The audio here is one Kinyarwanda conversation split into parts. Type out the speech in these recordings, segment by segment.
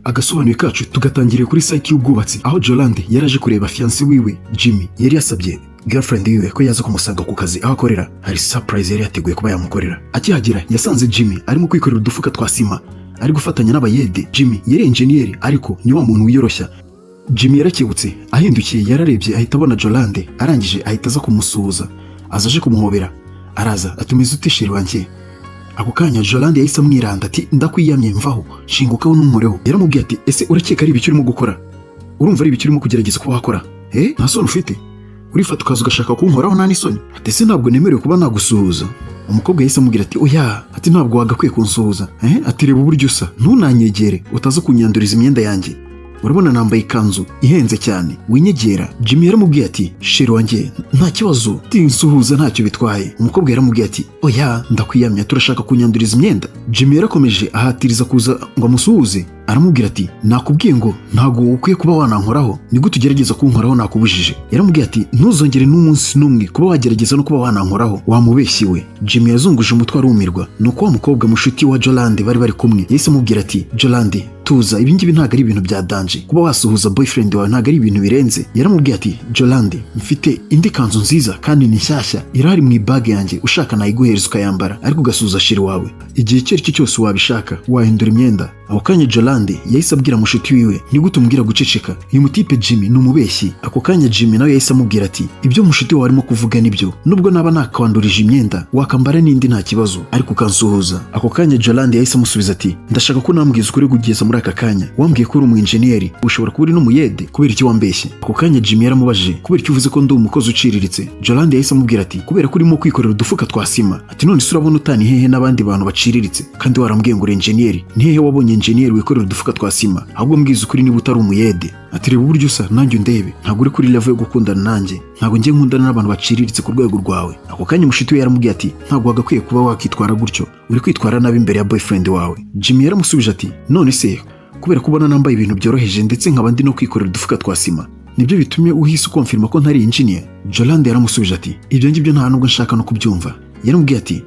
agasobanuye kacu tugatangiriye kuri site y'ubwubatsi aho Jolande yaraje kureba fiancé wiwe Jimmy yari yasabye girlfriend yiwe ko yaza kumusanga ku kazi aho akorera. Hari surprise yari yateguye kuba yamukorera. Akihagera yasanze Jimmy arimo kwikorera udufuka twa sima ari gufatanya n'abayede. Jimmy yari engineer ariko ni wa muntu wiyoroshya. Jimmy yarakebutse ahindukiye yararebye ahita abona Jolande, arangije ahita aza kumusuhuza, azaje kumuhobera, araza atumiza utishiri wanjye. Ako kanya Jolande yahise amwiranda ati ndakwiyamye mvaho shingukaho n'umureho. Yaramubwiye ati ese urakeka ari ibiki urimo gukora? Urumva ari ibiki urimo kugerageza kuba wakora? Nta soni ufite? Urifata ukaza ugashaka kunkoraho nta n'isoni? Ati se ntabwo nemerewe kuba nagusuhuza. Umukobwa yahise amubwira ati oya, ati ntabwo wagakwiye kunsuhuza. Ati reba uburyo usa, ntunanyegere utaza kunyanduriza imyenda yanjye. Urabona nambaye ikanzu ihenze cyane, winyegera. Jimmy yaramubwiye ati sheri wanjye nta kibazo, tinsuhuza ntacyo bitwaye. Umukobwa yaramubwiye ati oya ndakwiyamya turashaka kunyanduriza imyenda. Jimmy yarakomeje ahatiriza kuza ngo amusuhuze, aramubwira ati nakubwiye ngo ntago ukwiye kuba wanankoraho, ni gute ugerageza kunkoraho nakubujije? Yaramubwiye ati ntuzongere n'umunsi n'umwe kuba wagerageza no kuba wanankoraho, wamubeshyiwe. Jimmy yazunguje umutwe arumirwa, nuko wa mukobwa mushuti wa Jolande bari kumwe yahise amubwira ati Jolande tuza, ibi ngibi ntago ari ibintu bya danje, kuba wasuhuza boyfriend wawe ntago ari ibintu birenze. Yaramubwiye ati Jolande mfite indi kanzu nziza kandi ni nshyashya irahari mu bag yanjye, ushaka nayiguhereza ukayambara ariko ugasuhuza sheri wawe. Igihe icyo ari cyo cyose wabishaka wahindura imyenda. Ako kanya Jolande yahise abwira mushuti wiwe ni gute umbwira guceceka, uyu mutipe Jimmy ni umubeshyi. Ako kanya Jimmy nawe yahise amubwira ati ibyo mushuti wawe arimo kuvuga nibyo, nubwo naba nakwandurije imyenda wakambara n'indi nta kibazo ariko ukansuhuza. Ako kanya Jolande yahise amusubiza ati ndashaka ko nambwiza ukuri kugeza muri aka kanya, wambwiye ko uri umu engineer, ushobora kuba uri n'umuyede, kubera iki wambeshye? Ako kanya Jimmy yaramubajije kubera iki uvuze ko ndi umukozi uciriritse. Jolande yahise amubwira ati kubera ko urimo kwikorera udufuka twa sima. Ati none se urabona utani hehe n'abandi bantu baciriritse kandi warambwiye ngo uri engineer? Ni hehe wabonye engineer wikorera udufuka twa sima? Ahubwo mbwiza ukuri niba utari umuyede. Ati reba uburyo usa nanjye undebe, ntabwo uri kuri level yo gukundana nanjye, ntabwo ngiye nkundana n'abantu baciriritse ku rwego rwawe. Ako kanya mushuti we yaramubwiye ati ntabwo wagakwiye kuba wakitwara gutyo, uri kwitwara nabi imbere ya boyfriend wawe. Jimmy yaramusubije ati none se kubera kubona nambaye ibintu byoroheje ndetse nkaba ndi no kwikorera udufuka twa sima nibyo bitumye uhise ukonfirma ko ntari engineer? Jolande yaramusubije ati ibyo ngibyo nta nubwo nshaka no kubyumva. Yaramubwiye ati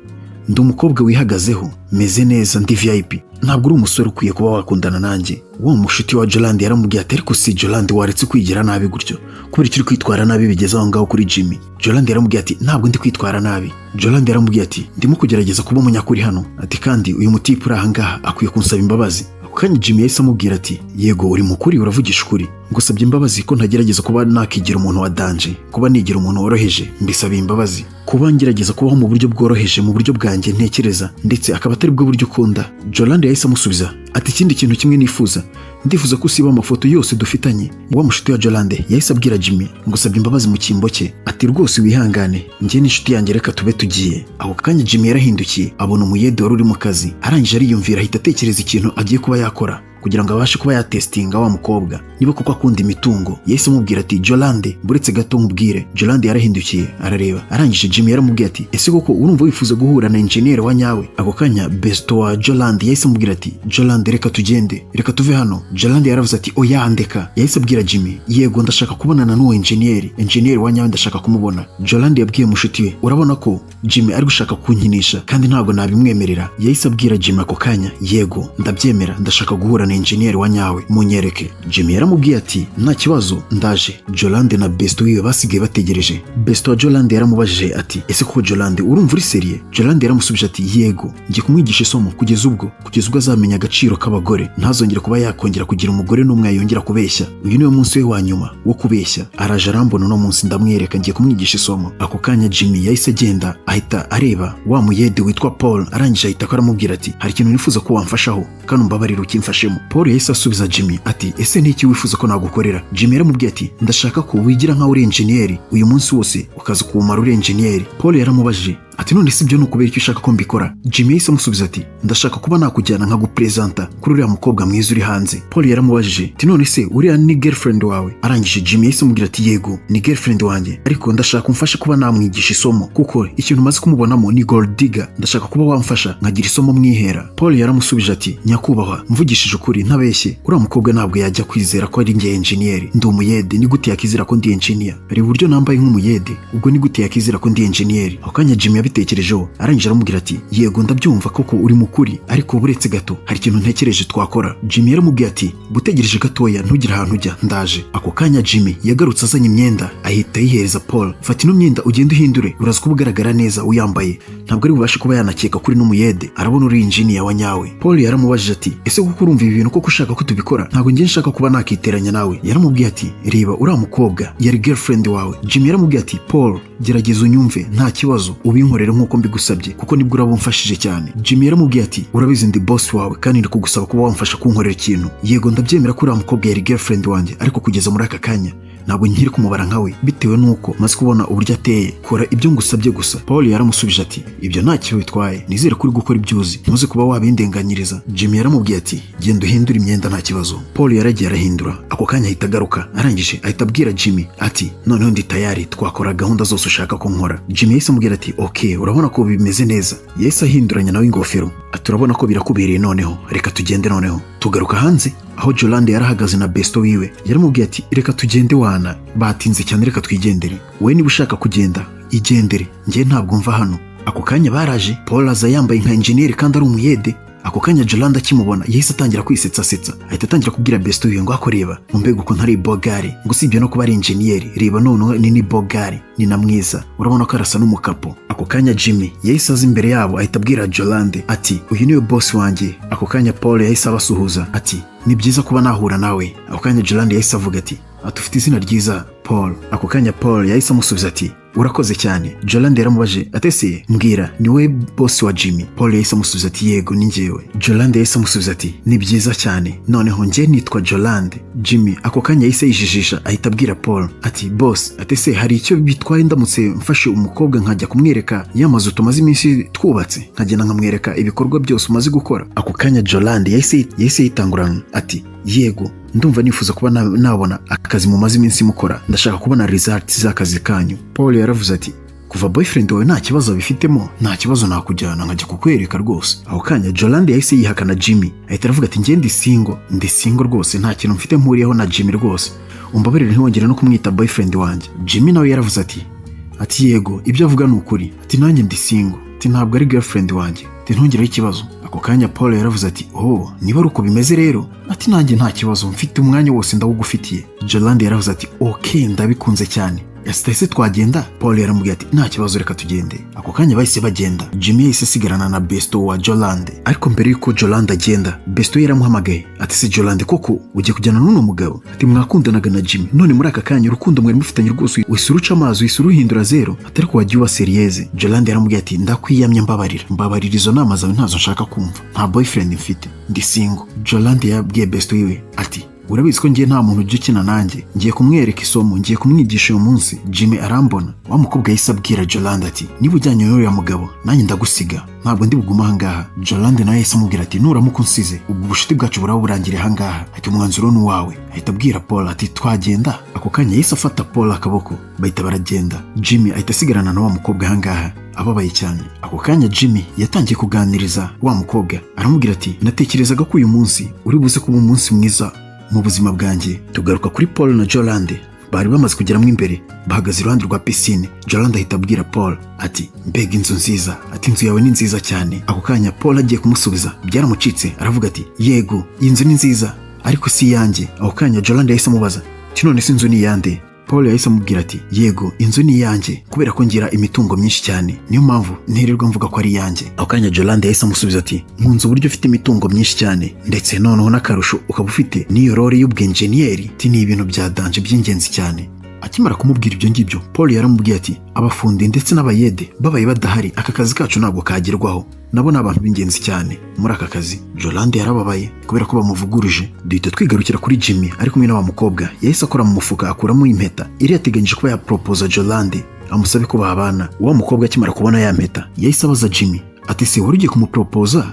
ndi umukobwa wihagazeho, meze neza, ndi VIP, ntabwo uri umusore ukwiye kuba wakundana nanjye. Uwo mushuti wa Jolande yaramubwiye ati ariko si Jolande waretse kwigira nabi gutyo, kubera icyo uri kwitwara nabi bigeze aho ngaho kuri Jimmy? Jolande yaramubwiye ati ntabwo ndi kwitwara nabi. Jolande yaramubwiye ati ndimo kugerageza kuba umunyakuri hano, ati kandi uyu mutipe uri aha ngaha akwiye kunsaba imbabazi. Ako kanya Jimmy yahise amubwira ati yego uri mukuri, uravugisha ukuri, ngusabye imbabazi ko ntagerageza kuba nakigira umuntu wa danje, kuba nigira umuntu woroheje, mbisabiye imbabazi. Kuba ngerageza kubaho mu buryo bworoheje, mu buryo bwanjye ntekereza ndetse akaba atari bwo buryo ukunda. Jolande yahise amusubiza ati ikindi kintu kimwe nifuza, ndifuza ko usiba amafoto yose dufitanye. Wa mushuti wa Jolande yahise abwira Jimmy ngusabye imbabazi mu cyimbo cye, ati rwose wihangane njye n'inshuti yanjye reka tube tugiye. Ako kanya Jimmy yarahindukiye abona umuyede wari uri mu kazi, arangije ariyumvira ahita atekereza ikintu agiye kuba yakora kugira ngo abashe kuba yatestinga wa mukobwa niba koko akunda imitungo. Yahise amubwira ati Jolande buretse gato nkubwire. Jolande yarahindukiye arareba, arangije Jimmy yaramubwiye ati ese koko urumva wifuza guhura na engineer wa nyawe? Ako kanya besto wa Jolande yahise amubwira ati Jolande reka tugende, reka tuve hano. Jolande yaravuze ati oya ndeka. Yahise abwira Jimmy yego ndashaka kubonana n'uwo engineer wa nyawe, ndashaka kumubona. Jolande yabwiye mushuti we urabona ko Jimmy ari gushaka kunkinisha kandi ntabwo nabimwemerera. Yahise abwira Jimmy ako kanya yego ndabyemera, ndashaka guhura na engineer wa nyawe munyereke. Jimmy yaramubwiye ati nta kibazo ndaje. Jolande na besto wiwe basigaye bategereje. Besto wa Jolande yaramubajije ati ese ko Jolande urumva uri seriye? Jolande yaramusubije ati yego ngiye kumwigisha isomo kugeza ubwo azamenya agaciro k'abagore, ntazongera kuba yakongera kugira umugore n'umwe yongera kubeshya. Uyu niwe munsi we wa nyuma wo kubeshya, araje arambona no munsi ndamwereka, ngiye kumwigisha isomo. Ako kanya Jimmy yahise agenda ahita areba wa muyede witwa Paul, arangije ahita aramubwira ati hari ikintu nifuza ko wamfashaho kandi umbabarira ukimfashemo. Paul yahise asubiza Jimmy ati ese niki wifuza ko nagukorera? Jimmy yaramubwiye ati ndashaka ko wigira nka uri engineer uyu munsi wose ukaza kuwumara uri engineer. Paul yaramubajije ati none si byo nukubera icyo ushaka ko mbikora? Jimmy yahise amusubiza ati ndashaka kuba nakujyana nka gupresenta kuri uriya mukobwa mwiza uri hanze. Paul yaramubajije ati none se uriya ni girlfriend wawe? Arangije Jimmy yahise amubwira ati yego ni girlfriend wanjye, ariko ndashaka umfashe kuba namwigisha isomo kuko ikintu maze kumubonamo ni gold digger, ndashaka kuba wamfasha nkagira isomo mwihera. Paul yaramusubije ati nyakubahwa mvugishije ukuri ntabeshye, uriya mukobwa ntabwo yajya kwizera ko ari nge engineer, ndi umuyede, ni gute yakizera ko ndi engineer? Reba uburyo nambaye nk'umuyede, ubwo ni gute yakizera ko ndi engineer? Ako kanya Jimmy yabitekerejeho arangije aramubwira ati yego ndabyumva koko uri mukuri ariko buretse gato hari ikintu ntekereje twakora. Jimmy yaramubwiye ati gutegereje gatoya ntugire ahantu ujya ndaje. Ako kanya Jimmy yagarutse azanye imyenda ahita yihereza Paul. Fata ino myenda ugende uhindure uraza kuba ugaragara neza uyambaye ntabwo ari bubashe kuba yanakeka kuri n'umuyede arabona uri engineer wa nyawe. Paul yaramubajije ati ese kuko urumva ibi bintu koko ushaka ko tubikora ntabwo ngiye nshaka kuba nakiteranya nawe. Yaramubwiye ati reba uriya mukobwa yari girlfriend wawe. Jimmy yaramubwiye ati Paul gerageza unyumve nta kibazo ubinkorere nk'uko mbigusabye kuko nibwo uraba umfashije cyane. Jimmy yaramubwiye ati urabizi ndi boss wawe kandi ndi kugusaba kuba wamfasha kunkorera ikintu. Yego ndabyemera ko uriya mukobwa yari girlfriend wanjye ariko kugeza muri aka kanya ntabwo nkiri kumubara nkawe bitewe nuko maze kubona uburyo ateye. Kora ibyo ngusabye gusa. Paul yaramusubije ati ibyo nta cyo bitwaye nizere kuri gukora ibyuzi ntuze kuba wabindenganyiriza. Jimmy yaramubwiye ati genda uhindure imyenda nta kibazo. Paul yaragiye arahindura ako kanya ahita agaruka arangije ahita abwira Jimmy ati noneho ndi tayari twakora gahunda zose ushaka ko nkora. Jimmy yahise amubwira ati okay urabona ko bimeze neza. Yahise ahinduranya nawe ingofero ati urabona ko birakubereye noneho reka tugende. Noneho tugaruka hanze aho Jolande yarahagaze na besto wiwe. Yaramubwiye ati reka tugende wana batinze cyane reka twigendere we niba ushaka kugenda igendere njye ntabwo mva hano. Ako kanya baraje Paul aza yambaye nka engineer kandi ari umuyede. Ako kanya Jolande akimubona yahise atangira kwisetsa ahita atangira kubwira besto wiwe ngo akoreba mbega uko ntari bogari ngo usibye no kuba ari engineer reba noneho ni bogari ni na mwiza urabona ko arasa n'umukapo. Ako kanya Jimmy yahise aza imbere yabo ahita abwira Jolande ati uyu niwe boss wanjye. Ako kanya Paul yahise abasuhuza ati ni byiza kuba nahura nawe. Ako kanya Jolande yahise avuga ati atufite izina ryiza Paul. Ako kanya Paul yahise amusubiza ati urakoze cyane. Jolande yaramubaje atese mbwira niwe boss wa Jimmy. Paul yahise amusubiza ati yego ni njyewe. Jolande yahise amusubiza ati ni byiza cyane noneho njye nitwa Jolande. Jimmy ako kanya yahise yijijisha ahita abwira Paul ati boss atese hari icyo bitwaye ndamutse mfashe umukobwa nkajya kumwereka y'amazu tumaze iminsi twubatse nkagenda nkamwereka ibikorwa byose umaze gukora. Ako kanya Jolande yahise yitangurana ati yego ndumva nifuza kuba nabona akazi mumaze iminsi mukora ndashaka kubona results z'akazi kanyu. Paul yaravuze ati kuva boyfriend wawe nta kibazo bifitemo nta kibazo nakujyana nkajya kukwereka rwose. Ako kanya Jolande yahise yihakana Jimmy ahita aravuga ati njye ndi single rwose nta kintu mfite mpuriyeho na Jimmy rwose umbabarire ntiwongere no kumwita boyfriend wanjye. Jimmy nawe yaravuze ati yego ibyo avuga ni ukuri ati nanjye ndi single ati ntabwo ari girlfriend wanjye ati ntongeraho ikibazo. Ako kanya Paul yaravuze ati oh niba ari uko bimeze rero ati nanjye nta kibazo mfite umwanya wose ndawugufitiye. Jolande yaravuze ati okay ndabikunze cyane ese twagenda. Paul yaramubwiye ati nta kibazo reka tugende. Ako kanya bahise bagenda. Jimmy yahise asigarana na besto wa Jolande ariko mbere yuko Jolande agenda besto yaramuhamagaye ati se Jolande koko ugiye kujyana n'uno mugabo ati mwakundanaga na Jimmy none muri aka kanya urukundo mwari mufitanye rwose wese uruca amazi wese uruhindura zero atari ko wagiye uba serieze. Jolande yaramubwiye ati ndakwiyamye mbabarira izo nama zawe ntazo nshaka kumva nta boyfriend mfite ndi single. Jolande yabwiye besto yiwe ati urabizi ko ngiye nta muntu ujya ukina nanjye ngiye kumwereka isomo ngiye kumwigisha uyu munsi. Jimmy arambona wa mukobwa yahise abwira Jolande ati niba ujyanye n'uriya mugabo nanjye ndagusiga ntabwo ndi bugume ahangaha. Jolande nawe yahise amubwira ati nuramuka unsize ubwo bushuti bwacu buraba burangiriye ahangaha ati umwanzuro ni uwawe. Ahita abwira Paul ati twagenda. Ako kanya yahise afata Paul akaboko bahita baragenda. Jimmy ahita asigarana na wa mukobwa ahangaha ababaye cyane. Ako kanya Jimmy yatangiye kuganiriza wa mukobwa aramubwira ati natekerezaga ko uyu munsi uri buze kuba umunsi mwiza mu buzima bwanjye. Tugaruka kuri Paul na Jolande bari bamaze kugeramo imbere bahagaze iruhande rwa piscine. Jolande ahita abwira Paul ati mbega inzu nziza ati inzu yawe ni nziza cyane. Ako kanya Paul agiye kumusubiza byaramucitse aravuga ati yego iyi nzu ni nziza ariko si yanjye. Ako kanya Jolande yahise amubaza ati none se inzu ni yande? Paul yahise amubwira ati yego inzu ni yanjye kubera ko ngira imitungo myinshi cyane niyo mpamvu ntirirwa mvuga ko ari yanjye. Ako kanya Jolande yahise amusubiza ati nkunze uburyo ufite imitungo myinshi cyane ndetse noneho n'akarusho ukaba ufite n'iyo role y'ubwenjeniyeri ati ni ibintu bya danje by'ingenzi cyane. Akimara kumubwira ibyo ngibyo Paul yaramubwiye ati abafundi ndetse n'abayede babaye badahari aka kazi kacu ntabwo kagerwaho nabo ni abantu b'ingenzi cyane muri aka kazi. Jolande yarababaye kubera ko bamuvuguruje. Duhita twigarukira kuri Jimmy ari kumwe na wa mukobwa yahise akora mu mufuka akuramo impeta iri yateganyije kuba yapropoza Jolande amusabe ko babana. Wa mukobwa akimara kubona ya mpeta yahise abaza Jimmy ati se wari ugiye kumupropoza?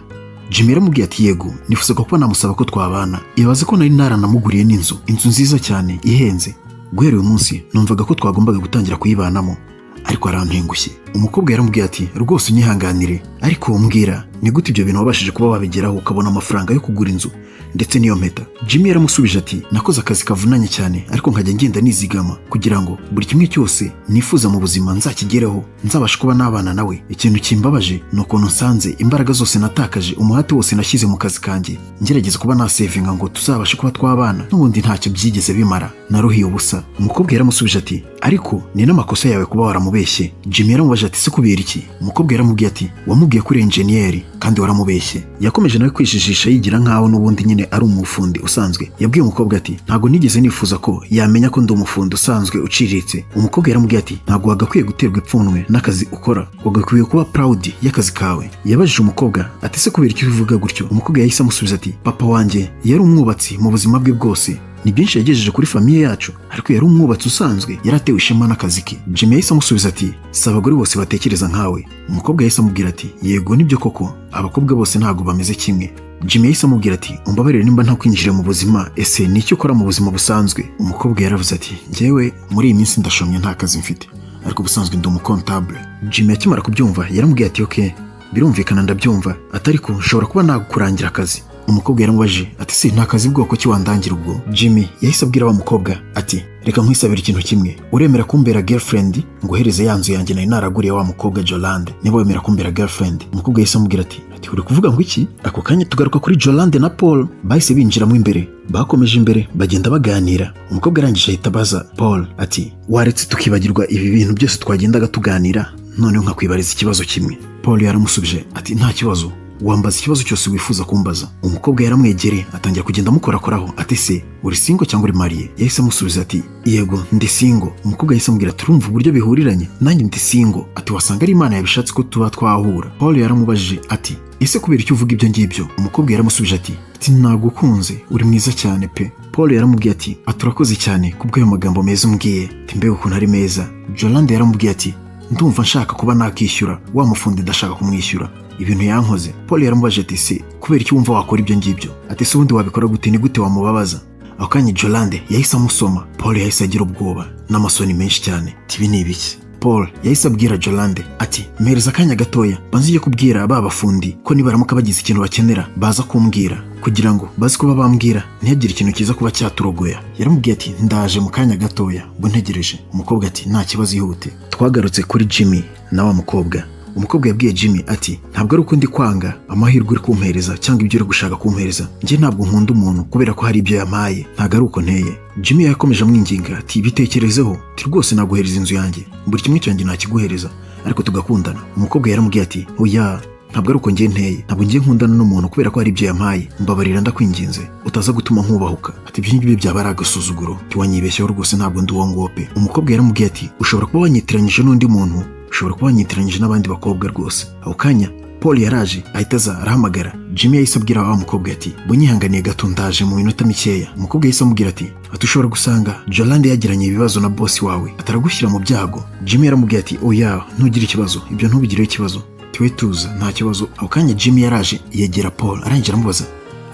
Jimmy yaramubwiye ati yego nifuzaga kuba namusaba ko twabana. Ibaze ko nari naranamuguriye n'inzu nziza cyane ihenze. Guhera uyu munsi numvaga ko twagombaga gutangira kuyibanamo ariko arantengushye. umukobwa yaramubwiye ati rwose unyihanganire, ariko mbwira ni gute ibyo bintu wabashije kuba wabigeraho ukabona amafaranga yo kugura inzu ndetse n'iyo mpeta? Jimmy yaramusubije ati nakoze akazi kavunanye cyane, ariko nkajya ngenda nizigama kugira ngo buri kimwe cyose nifuza mu buzima nzakigereho, nzabasha kuba n'abana nawe. Ikintu kimbabaje ni ukuntu nsanze imbaraga zose natakaje, umuhate wose nashyize mu kazi kanjye ngerageza kuba nasevinga ngo tuzabashe kuba twabana, n'ubundi ntacyo byigeze bimara, naruhiye ubusa. Umukobwa yaramusubije ati ariko ni n'amakosa yawe kuba waramubeshye. Jimmy yaramubajije ati se kubera iki? Umukobwa yaramubwiye ati wamubwiye kuri enjeniyeri kandi waramubeshye. Yakomeje nawe kwijijisha yigira nkaho n'ubundi nyine ari umufundi usanzwe. Yabwiye umukobwa ati ntago nigeze nifuza ko yamenya ko ndi umufundi usanzwe uciriritse. Umukobwa yaramubwiye ati ntago wagakwiye guterwa ipfunwe n'akazi ukora, wagakwiye kuba proud y'akazi kawe. Yabajije umukobwa ati se kubera iki uvuga gutyo? Umukobwa yahise amusubiza ati papa wanjye yari umwubatsi mu buzima bwe bwose, ni byinshi yagejeje kuri famiye yacu, ariko yari umwubatsi usanzwe, yaratewe ishema n'akazi ke. Jimmy yahise amusubiza ati si abagore bose batekereza nkawe. Umukobwa yahise amubwira ati yego nibyo koko, abakobwa bose ntabwo bameze kimwe. Jimmy yahise amubwira ati umbabarire nimba nta kwinjira mu buzima, ese ni icyo ukora mu buzima busanzwe? Umukobwa yaravuze ati njyewe muri iyi minsi ndashomye, nta kazi mfite, ariko ubusanzwe ndi umukontable. Jimmy akimara kubyumva yaramubwiye ati okay, birumvikana ndabyumva, atariko nshobora kuba nagukurangira akazi. Umukobwa yaramubajije ati se nta kazi bwoko ki wandangira ubwo? Jimmy yahise abwira wa mukobwa ati reka nkwisabira ikintu kimwe, uremera kumbera girlfriend ngo uhereze ya nzu yanjye nari naraguriye wa mukobwa Jolande, niba wemera kumbera girlfriend? Umukobwa yahise amubwira ati uri kuvuga ngo iki? Ako kanya tugaruka kuri Jolande na Paul, bahise binjiramo imbere, bakomeje imbere bagenda baganira. Umukobwa arangije ahita abaza Paul ati waretse tukibagirwa ibi bintu byose twagendaga tuganira, noneho nkakwibariza ikibazo kimwe? Paul yaramusubije ati nta kibazo, wambaza ikibazo cyose wifuza kumbaza. Umukobwa yaramwegereye atangira kugenda amukorakoraho ati se uri single cyangwa uri mariye? Yahise amusubiza ati yego ndi single. Umukobwa yahise amubwira turumva uburyo bihuriranye, nanjye ndi single. Ati wasanga ari Imana yabishatse ko tuba twahura. Paul yaramubajije ati ese kubera icyo uvuga ibyo ngibyo? Umukobwa yaramusubije ati nagukunze, uri mwiza cyane pe. Paul yaramubwiye ati aturakoze cyane kubw'ayo magambo meza umbwiye, ati mbega ukuntu ari meza. Jolande yaramubwiye ati ndumva nshaka kuba nakishyura wa mufundi, ndashaka kumwishyura ibintu yankoze. Paul yaramubajije ati se kubera iki wumva wakora ibyo ngibyo? Ati se ubundi wabikora gute? Ni gute wamubabaza? Ako kanya Jolande yahise amusoma. Paul yahise agira ubwoba n'amasoni menshi cyane, ibi ni ibiki? Paul yahise abwira Jolande ati mpereza akanya gatoya banziye kubwira aba bafundi ko nibaramuka bagize ikintu bakenera baza kumbwira, kugira ngo bazi kuba bambwira ntihagire ikintu kiza kuba cyaturogoya. Yaramubwiye ati ndaje mu kanya gatoya, ngo ntegereje. Umukobwa ati nta kibazo, ihute. Twagarutse kuri Jimmy na wa mukobwa. Umukobwa yabwiye Jimmy ati ntabwo ari uko ndi kwanga amahirwe uri kumpereza cyangwa ibyo uri gushaka kumpereza, njye ntabwo nkunda umuntu kubera ko hari ibyo yampaye, ntabwo ari uko nteye. Jimmy yakomeje amwinginga ati bitekerezeho, ati rwose naguhereza inzu yanjye, buri kimwe cyanjye nakiguhereza ariko tugakundana. Umukobwa yaramubwiye ati oya, ntabwo ari uko njye nteye, ntabwo njye nkundana n'umuntu kubera ko hari ibyo yampaye, mbabarira ndakwinginze utaza gutuma nkubahuka. Ati ibyo ngibyo byaba ari agasuzuguro, tiwanyibeshyeho rwose, ntabwo ndi uwo nguwo pe. Umukobwa yaramubwiye ati ushobora kuba wanyitiranyije n'undi muntu, ushobora kuba wanyitiranyije n'abandi bakobwa rwose. Ako kanya Paul yaraje ahita aza arahamagara. Jimmy yahise abwira wa mukobwa ati bunyihanganiye gato ndaje mu minota mikeya. Umukobwa yahise amubwira ati ushobora gusanga Jolande yagiranye ibibazo na boss wawe, ataragushyira mu byago. Jimmy yaramubwiye ati oya ntugire ikibazo, ibyo ntubigireho ikibazo, tiwe tuza nta kibazo. Ako kanya Jimmy yaraje yegera Paul arangije aramubaza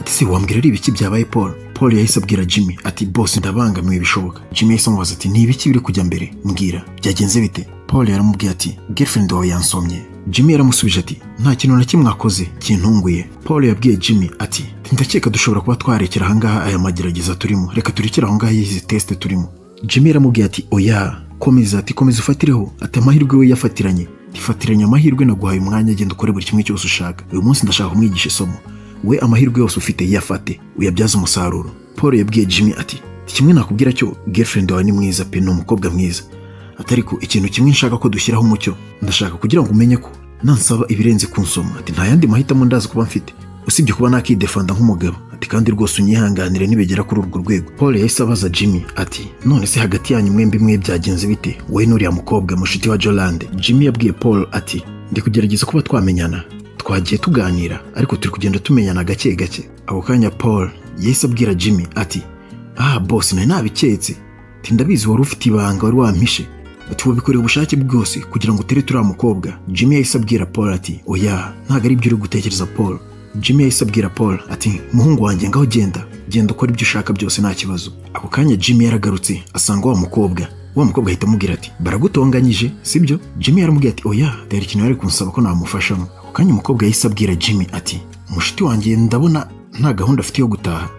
ati se wambwira ari ibiki byabaye Paul? Paul yahise abwira Jimmy ati boss ndabangamiwe bishoboka. Jimmy yahise amubaza ati ni ibiki biri kujya mbere, mbwira byagenze bite? Paul yaramubwiye ati girlfriend wawe yansomye. Jimmy yaramusubije ati nta kintu na kimwe akoze kintunguye. Paul yabwiye Jimmy ati ndakeka dushobora kuba twarekera ahangaha aya magerageza turimo, reka turekere ahangaha izi test turimo. Jimmy yaramubwiye ati oya komeza, ati komeza ufatireho, ati amahirwe we yafatiranye, tifatiranye amahirwe, naguhaye umwanya, agenda ukore buri kimwe cyose ushaka. Uyu munsi ndashaka kumwigisha isomo, we amahirwe yose ufite yafate uyabyaze umusaruro. Paul yabwiye Jimmy ati kimwe nakubwira cyo girlfriend wawe ni mwiza pe, ni umukobwa mwiza, atariko ikintu kimwe nshaka ko dushyiraho umucyo, ndashaka kugira ngo umenye ko nansaba ibirenze kunsoma, ati nta yandi mahitamo ndazi kuba mfite usibye kuba nakidefanda nk'umugabo, ati kandi rwose unyihanganire nibegera kuri urwo rwego. Paul yahise abaza Jimmy ati none se hagati yanyu mwembi mwe byagenze bite, wowe n'uriya mukobwa mushuti wa Jolande? Jimmy yabwiye Paul ati ndi kugerageza kuba twamenyana, twagiye tuganira ariko turi kugenda tumenyana gake gake. Ako kanya Paul yahise abwira Jimmy ati boss nari nabiketse, ati ndabizi wari ufite ibanga wari wampishe, ati wabikoreye ubushake bwose kugira ngo utere turiya mukobwa. Jimmy yahise abwira Paul ati oya ntabwo ari ibyo uri gutekereza Paul. Jimmy yahise abwira Paul ati muhungu wanjye ngaho genda ukora ibyo ushaka byose nta kibazo. Ako kanya Jimmy yaragarutse asanga wa mukobwa wa mukobwa ahita amubwira ati baragutonganyije sibyo. Jimmy yaramubwiye ati oya dore ikintu yari kunsaba ko namufashamo. Ako kanya umukobwa yahise abwira Jimmy ati mushiti wanjye ndabona nta gahunda afite yo gutaha,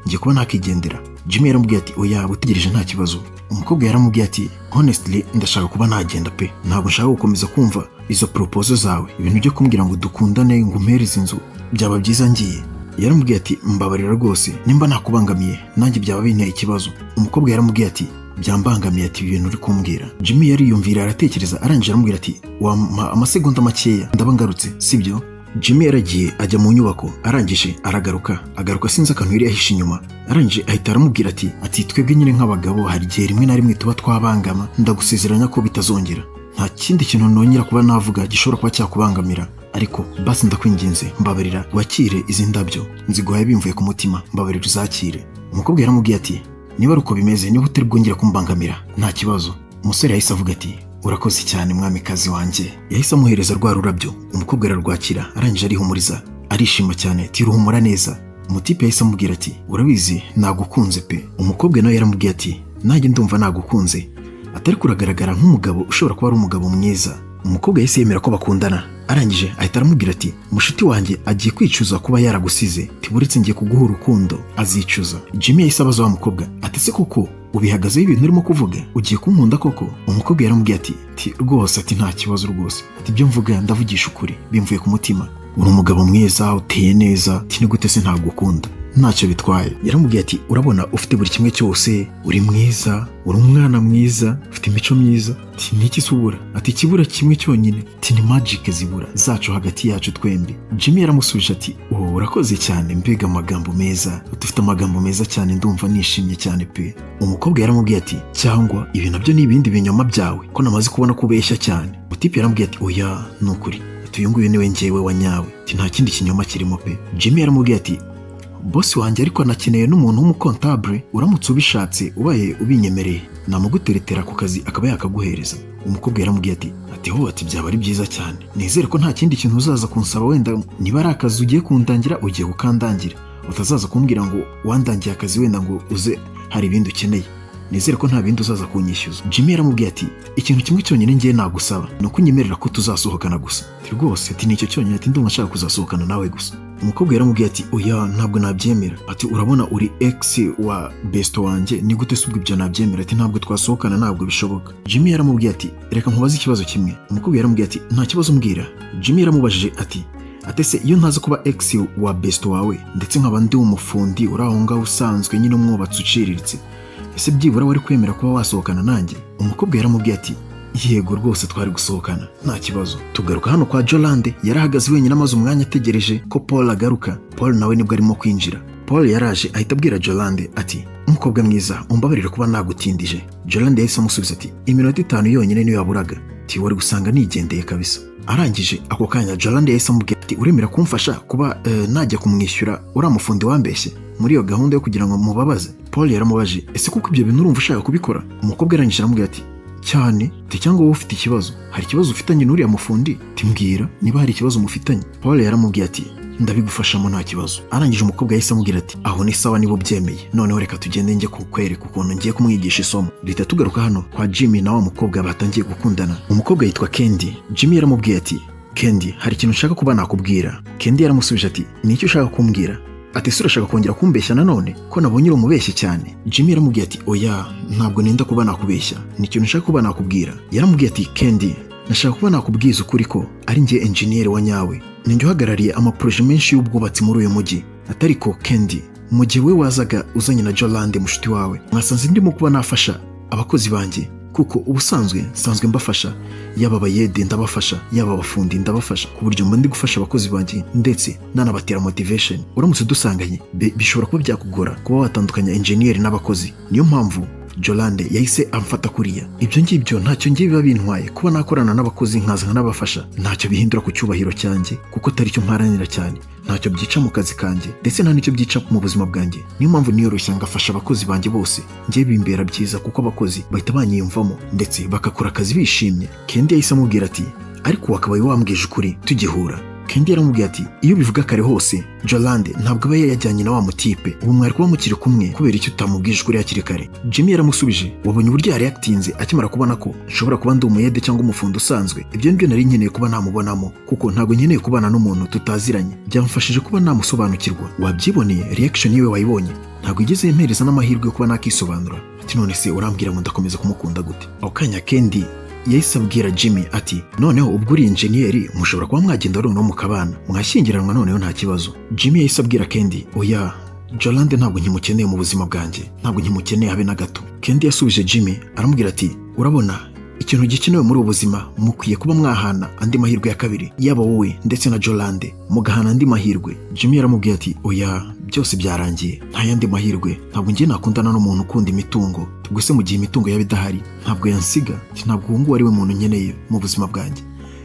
ngiye kuba nakigendera. Jimmy yaramubwiye ati oya utegereje nta kibazo. Umukobwa yaramubwiye ati honestly ndashaka kuba nagenda pe, ntabwo nshaka gukomeza kumva izo proposal zawe, ibintu byo kumbwira ngo dukundane ngo umpereze inzu byaba byiza ngiye. Yaramubwiye ati mbabarira rwose nimba nakubangamiye nanjye byaba binteye ikibazo. Umukobwa yaramubwiye ati byambangamiye ati ibintu uri kumbwira. Jimmy yariyumvira aratekereza arangije aramubwira ati wampa amasegonda makeya ndaba ngarutse sibyo. Jimmy yaragiye ajya mu nyubako arangije agaruka sinzi akantu yari yahishe inyuma. Arangije ahita aramubwira ati twebwe nyine nk'abagabo hari igihe rimwe na rimwe tuba twabangama, ndagusezeranya ko bitazongera. Nta kindi kintu nongera kuba navuga gishobora kuba cyakubangamira, ariko basi ndakwinginze mbabarira wakire izi ndabyo nziguhaye bimvuye ku mutima, mbabarira uzakire. Umukobwa yaramubwiye ati niba ari uko bimeze niba utari bwongera kumbangamira nta kibazo. Umusore yahise avuga ati urakoze cyane mwamikazi wanjye. Yahise amuhereza rwa rurabyo, umukobwa ararwakira arangije arihumuriza arishima cyane ati ruhumura neza. Umutipe yahise amubwira ati urabizi nagukunze pe. Umukobwa nawe yaramubwiye ati nanjye ndumva nagukunze, atari kuragaragara nk'umugabo ushobora kuba ari umugabo mwiza. Umukobwa yahise yemera ko bakundana arangije ahita aramubwira ati mushiti wanjye agiye kwicuza kuba yaragusize, tiburetse ngiye kuguha urukundo azicuza. Jimmy yahise abaza wa mukobwa ati se koko ubihagazeho ibintu urimo kuvuga, ugiye kunkunda koko? Umukobwa yaramubwiye ati rwose ati nta kibazo rwose, ati ibyo mvuga ndavugisha ukuri bimvuye ku mutima, uri umugabo mwiza uteye neza, ati ni gute se ntagukunda? Ntacyo bitwaye. Yaramubwiye ati urabona ufite buri kimwe cyose, uri mwiza, uri umwana mwiza, ufite imico myiza, ati niki subura? Ati kibura kimwe cyonyine, ati ni magic zibura zacu hagati yacu twembi. Jimmy yaramusubije ati urakoze cyane, mbega amagambo meza, ufite amagambo meza cyane, ndumva nishimye cyane pe. Umukobwa yaramubwiye ati cyangwa ibi nabyo ni ibindi binyoma byawe ko namaze kubona ko ubeshya cyane. Utipe yaramubwiye ati oya nukuri, ati uyu nguyu niwe njyewe wa nyawe, ati nta kindi kinyoma kirimo pe. Jimmy yaramubwiye ati bosi wanjye ariko anakeneye n'umuntu w'umukontabule, uramutse ubishatse ubaye ubinyemereye namuguteretera ku kazi akaba yakaguhereza. Umukobwa yaramubwiye ati ho ati byaba ari byiza cyane, nizere ko nta kindi kintu uzaza kunsaba, wenda niba ari akazi ugiye kundangira ugiye kukandangira, utazaza kumbwira ngo wandangiye akazi wenda ngo uze hari ibindi ukeneye, nizere ko nta bindi uzaza kunyishyuza. Jimmy yaramubwiye ati ikintu kimwe cyonyine ngiye nagusaba ni uko unyemerera ko tuzasohokana gusa. Ati rwose ati nicyo cyonyine, ati ndumva nshaka kuzasohokana nawe gusa. Umukobwa yaramubwiye ati oya ntabwo nabyemera, ati urabona uri ex wa besto wanjye, ni gute se ubwo ibyo nabyemera? Ati ntabwo twasohokana, ntabwo bishoboka. Jimmy yaramubwiye ati reka nkubaze ikibazo kimwe. Umukobwa yaramubwiye ati nta kibazo mbwira. Jimmy yaramubajije ati se iyo ntaza kuba ex wa besto wawe ndetse nkaba ndi umufundi uri aho ngaho usanzwe nyine umwubatsi uciriritse, ese byibura wari kwemera kuba wasohokana nanjye? Umukobwa yaramubwiye ati yego rwose twari gusohokana nta kibazo. Tugaruka hano kwa Jolande, yarahagaze wenyine amaze umwanya ategereje ko Paul agaruka. Paul nawe nibwo arimo kwinjira. Paul yaraje ahita abwira Jolande ati umukobwa mwiza umbabarire kuba nagutindije. Jolande yahise amusubiza ati iminota 5 yonyine niyo yaburaga, ati wari gusanga nigendeye kabisa. Arangije ako kanya Jolande yahise amubwira ati uremera kumfasha kuba najya kumwishyura uriya mufundi wambeshye muri iyo gahunda yo kugira ngo mubabaze? Paul yaramubaje ese kuko ibyo bintu urumva ushaka kubikora? Umukobwa arangije aramubwira ati cyane, cyangwa wowe ufite ikibazo, hari ikibazo ufitanye n'uriya mufundi? Timbwira niba hari ikibazo mufitanye. Paul yaramubwiye ati ndabigufashamo nta kibazo. Arangije umukobwa yahise amubwira ati aho ni sawa niba ubyemeye, noneho reka tugende njye kukwereka ukuntu ngiye kumwigisha isomo. Duhita tugaruka hano kwa Jimmy na wa mukobwa batangiye gukundana. Umukobwa yitwa Candy. Jimmy yaramubwiye ati Candy hari ikintu nshaka kuba nakubwira. Candy yaramusubije ati nicyo ushaka kumbwira? Ati se urashaka kongera kumbeshya nanone ko nabonye uri umubeshyi cyane? Jimmy yaramubwiye ati oya ntabwo nenda kuba nakubeshya, nicyo nshaka kuba nakubwira. Yaramubwiye ati Candy nashaka kuba nakubwiza ukuri ko ari njye engineer wa nyawe, ninjye uhagarariye amaproje menshi y'ubwubatsi muri uyu mujyi. Atari ko Candy mu gihe we wazaga uzanye na Jolande mushuti wawe, mwasanze ndimo kuba nafasha abakozi banjye, kuko ubusanzwe nsanzwe mbafasha, yaba abayede ndabafasha, yaba abafundi ndabafasha, ku buryo mba ndi gufasha abakozi banjye ndetse nanabatera motivation. Uramutse dusanganye bishobora kuba byakugora kuba watandukanya engineer n'abakozi. Niyo mpamvu Jolande yahise amfata kuriya. Ibyo ngibyo ntacyo ngiye biba bintwaye kuba nakorana n'abakozi nkaza n'abafasha, ntacyo bihindura ku cyubahiro cyanjye kuko atari cyo mparanira cyane, ntacyo byica mu kazi kanjye ndetse nta nicyo byica mu buzima bwanjye. Niyo mpamvu niyoroshya ngafasha abakozi banjye bose, ngiye bimbera byiza kuko abakozi bahita banyiyumvamo ndetse bagakora akazi bishimye. Candy yahise amubwira ati ariko wakabaye wambwije ukuri tugihura. Kendi yaramubwiye ati iyo bivuga kare hose Jolande ntabwo aba yajyanye na wa mutipe, ubu mwari kuba mukiri kumwe kubera icyo utamubwije ukuri hakiri kare. Jimmy yaramusubije, wabonye uburyo yareactinze akimara kubona ko nshobora kuba ndi umuyede cyangwa umufundo usanzwe. Ibyo nibyo nari nkeneye kuba namubonamo, kuko ntabwo nkeneye kubana n'umuntu tutaziranye. Byamfashije kuba namusobanukirwa. Wabyiboneye, reaction yiwe wayibonye, ntabwo igeze impereza n'amahirwe yo kuba nakisobanura. Ati none se urambwira ngo ndakomeza kumukunda gute? Ako kanya Kendi yahise abwira Jimmy ati noneho ubwo uri enjeniyeri mushobora kuba mwagenda noneho mukabana mwashyingiranwa noneho nta kibazo. Jimmy yahise abwira Kendi, oya Jolande ntabwo nkimukeneye mu buzima bwanjye, ntabwo nkimukeneye habe na gato. Kendi yasubije Jimmy aramubwira ati urabona ikintu gikenewe muri ubu buzima mukwiye kuba mwahana andi mahirwe ya kabiri, yaba wowe ndetse na Jolande mugahana andi mahirwe. Jimmy yaramubwiye ati oya byose byarangiye, nta yandi mahirwe, ntabwo ngiye nakundana n'umuntu ukunda imitungo, tuguse mu gihe imitungo yaba idahari ntabwo yansiga. Ntabwo uwo nguwo ari we muntu nkeneye mu buzima bwanjye.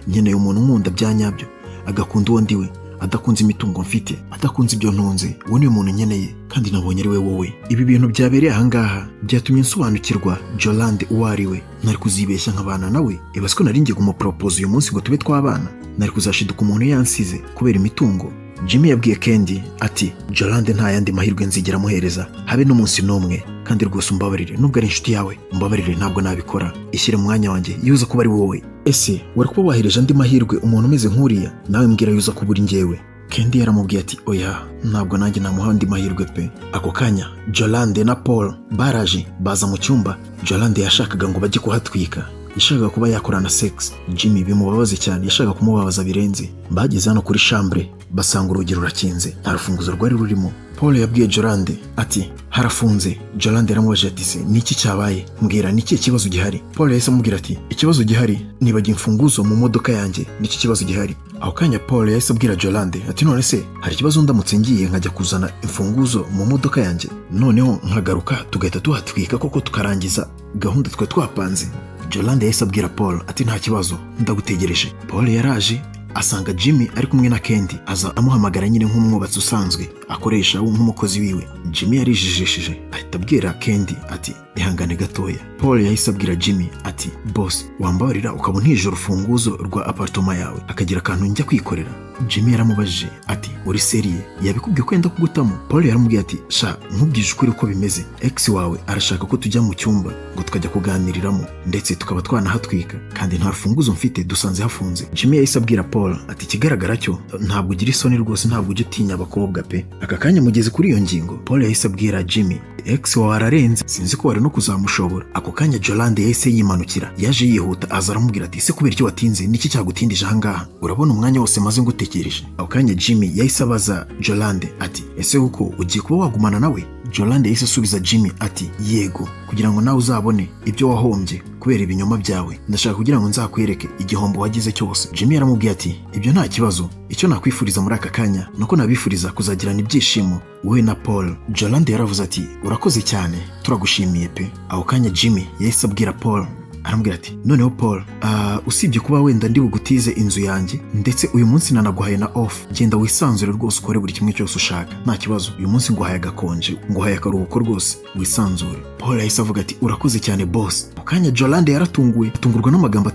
Nkeneye umuntu nkunda bya nyabyo, agakunda uwo ndiwe, adakunze imitungo mfite, adakunze ibyo ntunze. Uwo niwe muntu nkeneye kandi nabonye ari we wowe. Ibi bintu byabereye ahangaha byatumye nsobanukirwa Jolande uwo ari we. Nari kuzibeshya nkabana nawe, ibaze ko nari ngiye kumupropose uyu munsi ngo tube twabana, nari kuzashiduka umuntu yansize kubera imitungo. Jimmy yabwiye Kendi ati Jolande nta yandi mahirwe nzigera muhereza habe n'umunsi n'umwe, kandi rwose umbabarire, nubwo ari inshuti yawe umbabarire, ntabwo nabikora. Ishyire mu mwanya wanjye, yuza kuba ari wowe. Ese wari kuba wahereje andi mahirwe umuntu umeze nk'uriya? Nawe mbwira yuza kuba uri njyewe. Kendi yaramubwiye ati oya ntabwo nanjye namuha andi mahirwe pe. Ako kanya Jolande na Paul baraje baza mu cyumba. Jolande yashakaga ngo bajye kuhatwika, yashakaga kuba yakorana sex. Jimmy bimubabaze cyane, yashakaga kumubabaza birenze. Bageze hano kuri chambre basanga urugi rurakinze, nta rufunguzo rwari rurimo. Paul yabwiye Jolande ati harafunze. Jolande yaramubajije ati se niki cyabaye, mbwira niki kibazo gihari? Paul yahise amubwira ati ikibazo gihari nibagiye imfunguzo mu modoka yanjye, niki kibazo gihari? Aho kanya Paul yahise abwira Jolande ati none se hari ikibazo ndamutse ngiye nkajya kuzana imfunguzo mu modoka yanjye, noneho nkagaruka tugahita tuhatwika koko tukarangiza gahunda twe twapanze? Jolande yahise abwira Paul ati nta kibazo ndagutegereje. Paul yaraje asanga Jimmy ari kumwe na Kendi, aza amuhamagara nyine nk'umwubatsi usanzwe akoresha nk'umukozi wiwe. Jimmy yarijijishije ahita abwira Kendi ati ihangane gatoya. Paul yahise abwira Jimmy ati boss wambabarira ukabona hije urufunguzo rwa apartment yawe akagira akantu njya kwikorera? Jimmy yaramubajije ati uri seriye, yabikubwiye ko yenda kugutamo? Paul yaramubwiye ati sha nkubwije ukuri uko bimeze, ex wawe arashaka ko tujya mu cyumba ngo tukajya kuganiriramo ndetse tukaba twanahatwika, kandi nta rufunguzo mfite, dusanze hafunze. Jimmy yahise abwira Paul ati ikigaragara cyo ntabwo ugira isoni rwose, ntabwo ujya utinya abakobwa pe. Aka kanya mugeze kuri iyo ngingo, Paul yahise abwira Jimmy ex wawe ararenze, sinzi ko wari no kuzamushobora. Ako kanya Jolande yahise yimanukira, yaje yihuta aza aramubwira ati ese kubera icyo watinze, niki cyagutindije ahangaha? Urabona umwanya wose maze ngutekereje. Ako kanya Jimmy yahise abaza Jolande ati ese uko ugiye kuba wagumana nawe? Jolande yahise asubiza Jimmy ati yego, kugira ngo nawe uzabone ibyo wahombye kubera ibinyoma byawe, ndashaka kugira ngo nzakwereke igihombo wagize cyose. Jimmy yaramubwiye ati ibyo nta kibazo, icyo nakwifuriza muri aka kanya nuko nabifuriza kuzagirana ibyishimo wowe na Paul. Jolande yaravuze ati urakoze cyane, turagushimiye pe. Ako kanya Jimmy yahise abwira Paul aramubwira ati noneho Paul, usibye kuba wenda ndi bugutize inzu yanjye ndetse uyu munsi nanaguhaye na off, genda wisanzure rwose ukore buri kimwe cyose ushaka, nta kibazo. Uyu munsi nguhaye agakonje, nguhaye akaruhuko rwose, wisanzure. Paul yahise avuga ati urakoze cyane boss. Ako kanya Jolande yaratunguwe, atungurwa n'amagambo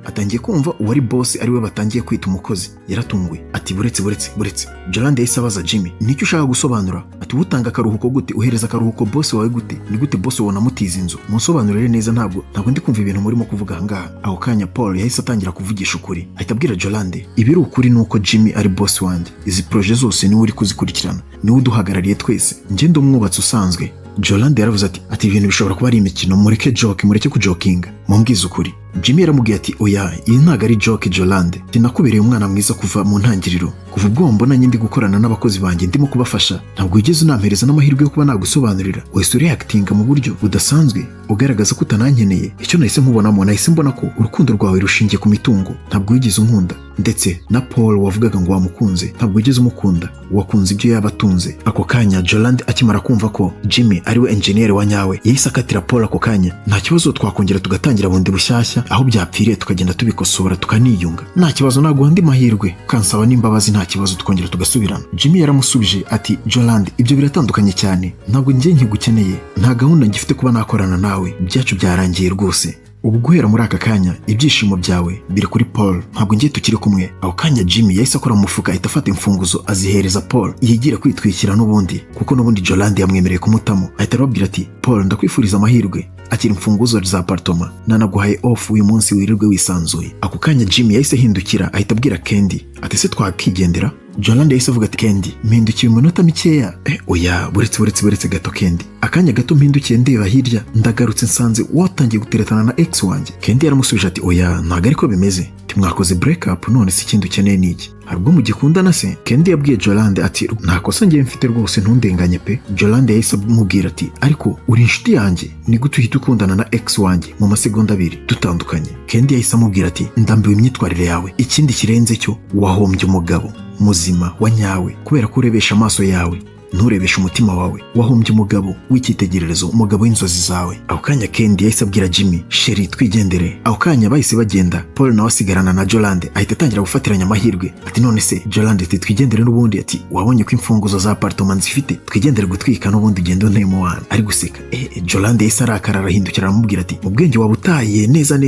atangiye kumva uwari boss ari we batangiye kwita umukozi. Yaratunguwe ati buretse. Jolande yahise abaza Jimmy nicyo ushaka gusobanura? Ati utanga akaruhuko gute, uhereza akaruhuko boss wawe gute? Ni gute boss wona mutiza inzu? Munsobanurire neza, ntabwo ndi kumva ibintu murimo kuvuga ahangaha. Aho kanya Paul yahise atangira kuvugisha ukuri, ahita abwira Jolande ibiri ukuri nuko Jimmy ari boss wanjye, izi projet zose niwe uri kuzikurikirana, niwe uduhagarariye twese, njye ndi umwubatsi usanzwe. Jolande yaravuze ati ibintu bishobora kuba ari imikino, mureke kujokinga, mumbwize ukuri. Jimmy yaramubwiye ati oya iyi ntago ari joke Jolande, nakubereye umwana mwiza kuva mu ntangiriro, kuva ubwo mbonanye ndi gukorana n'abakozi banjye ndimo kubafasha, ntabwo wigeze unampereza n'amahirwe yo kuba nagusobanurira. Wese reactinga mu buryo budasanzwe ugaragaza ko utanankeneye. Icyo nahise nkubonamo, nahise mbona ko urukundo rwawe rushingiye ku mitungo, ntabwo wigeze unkunda. Ndetse na Paul wavugaga ngo wamukunze, ntabwo wigeze umukunda, wakunze ibyo yaba atunze. Ako kanya Jolande akimara kumva ko Jimmy ari we engineer wa nyawe, yahise akatira Paul ako kanya, nta kibazo twakongera tugatangira bundi bushyashya, aho byapfiriye tukagenda tubikosora tukaniyunga, nta kibazo, naguha andi mahirwe ukansaba n'imbabazi, nta kibazo tukongera tugasubirana. Jimmy yaramusubije ati Jolande ibyo biratandukanye cyane, ntabwo njye nkigukeneye, nta gahunda ngifite kuba nakorana nawe, byacu byarangiye rwose. ubu guhera muri aka kanya ibyishimo byawe biri kuri Paul, ntabwo ngiye tukiri kumwe. Aho kanya Jimmy yahise akora mu mufuka ahita afata imfunguzo azihereza Paul yigira kwitwikira n'ubundi, kuko n'ubundi Jolande yamwemereye kumutamo. Ahita arababwira ati Paul, ndakwifuriza amahirwe, akira imfunguzo za apartment, nanaguhaye off uyu munsi wirirwe wisanzuye. Ako kanya Jimmy yahise hindukira ahita abwira Candy ati se twakigendera. Jolande yahise avuga ati Candy, mpindukiye umunota mikeya. Oya, buretse gato Candy. Akanya gato mpindukiye ndeba hirya ndagarutse nsanze watangiye guteretana na ex wanjye. Candy yaramusubije ati oya, ntabwo ariko bimeze, timwakoze break up, none si ikindi ukeneye niki? Hari ubwo mugikundana se? Candy yabwiye Jolande ati nta kosa ngiye mfite rwose, ntundenganye pe. Jolande yahise amubwira ati ariko uri inshuti yanjye, ni gute uhita ukundana na ex wanjye mu masegonda abiri dutandukanye? Candy yahise amubwira ati ndambiwe imyitwarire yawe, ikindi kirenze cyo wahombye umugabo muzima wa nyawe kubera ko urebesha amaso yawe nturebesha umutima wawe. Wahombye umugabo w'icyitegererezo, umugabo w'inzozi zawe. Aho kanya Candy yahise abwira Jimmy sheri twigendere. Aho kanya bahise bagenda, Paul nawe asigarana na Jolande ahita atangira gufatiranya amahirwe ati none se Jolande ati twigendere n'ubundi, ati wabonye ko imfunguzo za apartment zifite, twigendere gutwika n'ubundi ugende untemo wana. Ari guseka. Jolande yahise arakara arahindukira aramubwira ati mu bwenge waba utaye neza,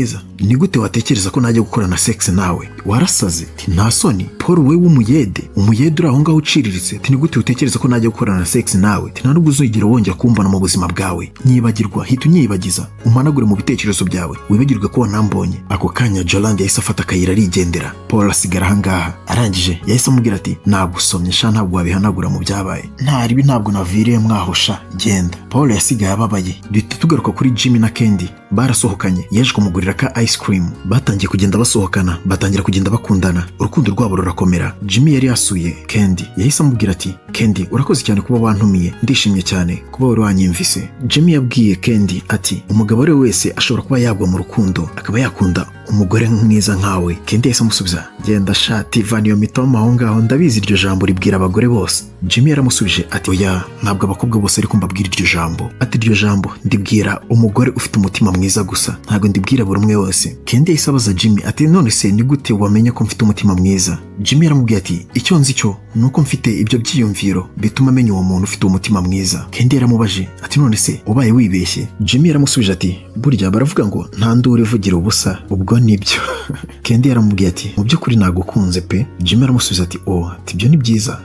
ni gute watekereza ko najya gukorana sex nawe? Warasaze? Nta soni Paul, we w'umuyede uri aho ngaho uciriritse, ni gute utekereza ko najya gukorana sex nawe? Nta nubwo uzigira wongera kumbona mu buzima bwawe. Nyibagirwa, hita unyibagiza, umanagure mu bitekerezo byawe, wibagirwe ko wanambonye. Ako kanya Jolande yahise afata akayira arigendera. Paul asigara ahangaha. Arangije yahise amubwira ati nagusomye sha, ntabwo wabihanagura mu byabaye, ntaribi ntabwo naviriye mwahosha, genda. Paul yasigaye ababaye. Duhita tugaruka kuri Jimmy na Candy. Barasohokanye, yaje kumugurira ka ice cream, batangiye kugenda basohokana, batangira kugenda bakundana, urukundo rwabo rurakomera. Jimmy yari yasuye Candy, yahise amubwira ati Candy, urakoze cyane kuba wantumiye, ndishimye cyane kuba wari wanyimvise. Jimmy yabwiye Candy ati umugabo ari wese ashobora kuba yagwa mu rukundo akaba yakunda umugore mwiza nkawe. Candy yahise amusubiza genda shati vana iyo mitoma aho ngaho, ndabizi iryo jambo ribwira abagore bose. Jimmy yaramusubije ati oya, ntabwo abakobwa bose ariko mbabwira iryo jambo, ati iryo jambo ndibwira umugore ufite umutima mwiza gusa, ntabwo ndibwira buri umwe wese. Candy yahise abaza Jimmy ati none se ni gute wamenye ko mfite umutima mwiza? Jimmy yaramubwiye ati icyo nzi cyo nuko mfite ibyo byiyumviro bituma amenya uwo muntu ufite umutima mwiza. Candy yaramubaje ati none se ubaye wibeshye? Jimmy yaramusubije ati burya baravuga ngo nta nduru ivugira ubusa, ubwo nibyo. Candy yaramubwiye ati mu by'ukuri nagukunze pe. Jimmy yaramusubiza ati ati ibyo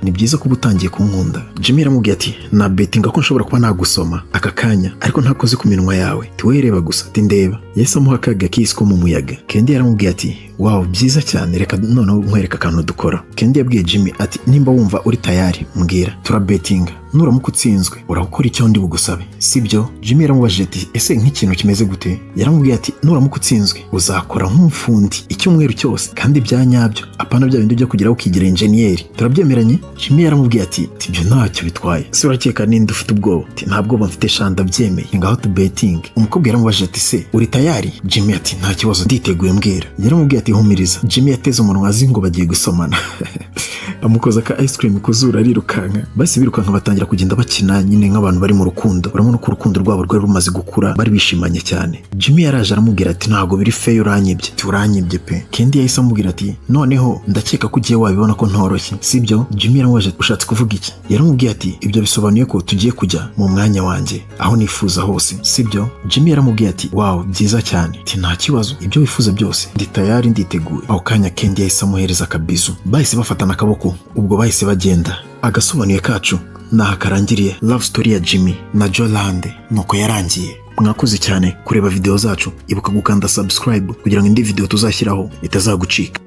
ni byiza kuba utangiye kunkunda. Jimmy yaramubwiye ati na betinga ko nshobora kuba nagusoma aka kanya ariko ntakoze ku minwa yawe, tiwereba gusa, ati ndeba. Yahise amuha akaga kisi ko mu muyaga. Candy yaramubwiye ati wow, byiza cyane, reka noneho nkwereka akantu dukora. Candy yabwiye Jimmy ati nimba wumva uri tayari mbwira, turabetinga, nuramuka utsinzwe urakora icyo ndi bugusabe, sibyo? Jimmy yaramubajije ati ese nk'ikintu kimeze gute? Yaramubwiye ati nuramuka utsinzwe uzakora nk'umufundi icyumweru cyose kandi bya nyabyo, apana bya bindi byo kugeraho ukigira enjeniyeri, turabyemeranye? Jimmy yaramubwiye ati ibyo ntacyo bitwaye, se urakeka ninde ufite ubwoba? Ati nta bwoba mfite shanda, byemeye, ngaho tubetinge. Umukobwa yaramubajije ati se uri tayari? Jimmy ati nta kibazo nditeguye mbwira. Yaramubwiye ati humiriza. Jimmy yateze umunwa azi ngo bagiye gusomana. Amukoza ka ice cream ku zuru arirukanka. Basi birukanka batangira kugenda bakina nyine nk'abantu bari mu rukundo. Urabona ko urukundo rwabo rwari rumaze gukura, bari bishimanye cyane. Jimmy yaraje aramubwira ati ntago biri fair, uranyibye. Ati uranyibye pe. Candy yahise amubwira ati noneho ndakeka ko ugiye wabibona ko ntoroshye, sibyo? Jimmy yaramubajije ushatse kuvuga iki? Yaramubwiye ati ibyo bisobanuye ko tugiye kujya mu mwanya wanjye aho nifuza hose, sibyo? Jimmy yaramubwiye ati wow, byiza cyane, ati nta kibazo, ibyo wifuza byose ndi tayari, nditeguye. Aho kanya Candy yahise amuhereza akabizu, bahise bafatana akaboko, ubwo bahise bagenda. Agasobanuye kacu naha karangiriye love story ya Jimmy na Jolande nuko yarangiye. Mwakoze cyane kureba video zacu, ibuka gukanda subscribe kugira ngo indi video tuzashyiraho itazagucika.